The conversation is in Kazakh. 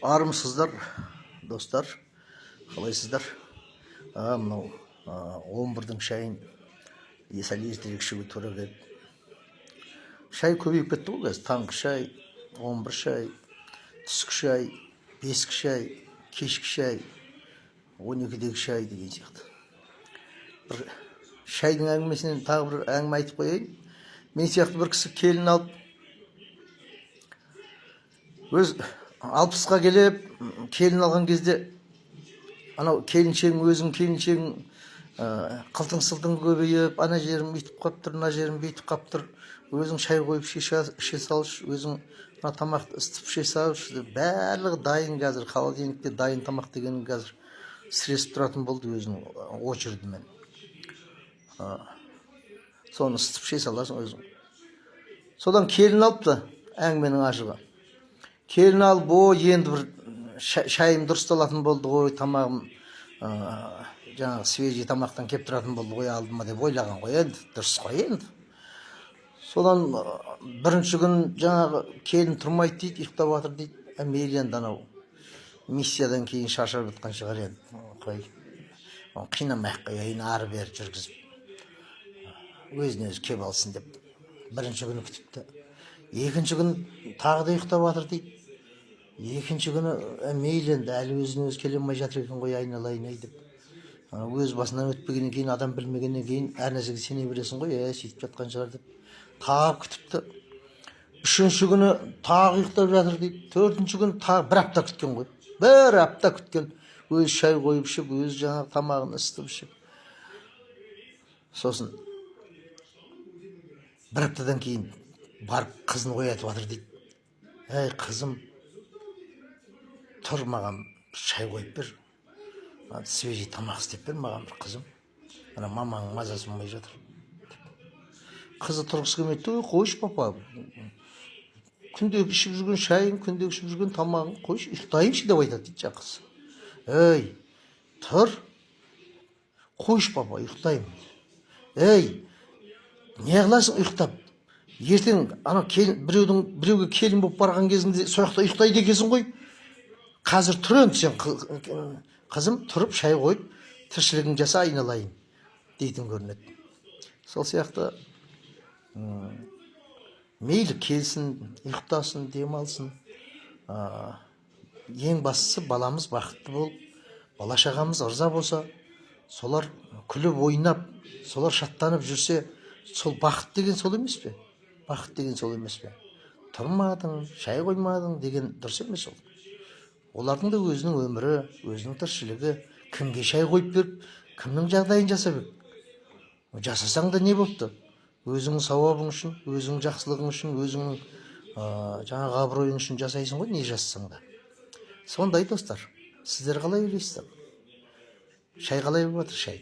Армысыздар, достар, қалайсыздар? Мынау 11-дің шайын сәл ертерек ішуге тура келді. Шай көбейіп кетті ғой қазір. Таңғы шай, 11 шай, түскі шай, 5-кі шай, кешкі шай, 12-дегі шай деген сияқты. Бір шайдың әңгімесінен тағы бір әңгіме айтып қояйын. Мен сияқты бір кісі келін алып, өз 60-қа келіп, келін алған кезде, анау келіншегің, өзің келіншегің қылтың-сылтың көбейіп, ана жерім үйтіп қаптыр, мына жерім бүйтіп қаптыр, өзің шай қойып іше салшы, өзің тамақты ысытып іше салшы. Барлығы дайын қазір, холодильникте дайын тамақ дегенің қазір сіресіп тұратын болды өзінің очередімен. Соны ысытып іше саласың өзің. Содан келін алыпты, әңгіменің ашығы. Келін алып, енді бір шайым дұрысталатын болды ғой, тамағым жаңағы свежий тамақтан кеп тұратын болды ғой алдыма деп ойлаған ғой енді, дұрыс қой енді. Содан бірінші күн жаңағы келін тұрмайды дейді, ұйықтап жатыр дейді. Мейлі енді анау миссиядан кейін шаршап жатқан шығар енді. Қой, қинамай-ақ қояйын, ары бері жүргізіп, өзіне өзі кеп алсын деп бірінші күні күтіпті. Екінші күн тағы да ұйықтап жатыр дейді. Екінші күні мейлі енді әлі өзіне өзі келе алмай жатыр екен ғой, айналайын ай деп. Өз басынан өтпегеннен кейін, адам білмегеннен кейін әр нәрсеге сене бересің ғой, сөйтіп жатқан шығар деп тағы күтіпті. Үшінші күні тағы ұйықтап жатыр дейді. Төртінші күні тағы бір апта күткен ғой. Бір апта күткен. Өз шай қойып ішіп, өз жаңағы тамағын ысытып ішіп. Сосын бір аптадан кейін барып қызын оятып жатыр дейді. Әй қызым, тұр, маған шай қойып бер, свежий тамақ істеп бер маған бір қызым. Ана маманың мазасы болмай жатыр. Қызы тұрғысы келмейді. Қойшы папа, күндегі ішіп жүрген шайың, күндегі ішіп жүрген тамағың қойшы, ұйықтайыншы деп айтады дейді жаңағы қыз. Ей, тұр, қойшы папа, ұйықтаймын. Ей, не қыласың ұйықтап? Ертең біреуге келін болып барған кезіңде сояқта ұйықтайды екенсің ғой. Қазір тұр енді сен, қызым, тұрып шай қойып, тіршілігің жаса, айналайын дейтін көрінеді. Сол сияқты мейлі келсін, ұйықтасын, демалсын. Ең бастысы баламыз бақытты болып, бала-шағамыз ырза болса, солар күліп ойнап, солар шаттанып жүрсе, сол бақыт деген сол емес пе? Бақыт деген сол емес пе? Тұрмадың, шай қоймадың деген дұрыс емес ол. Олардың да өзінің өмірі, өзінің тіршілігі, кімге шай қойып беріп, кімнің жағдайын жасап ек? Жасасаң да не болыпты? Өзіңнің сауабың үшін, өзіңнің жақсылығың үшін, өзіңнің жаңағы абыройың үшін жасайсың ғой, не жасасаң да. Сондай достар, сіздер қалай ойлайсыздар? Шай қалай болып жатыр, шай?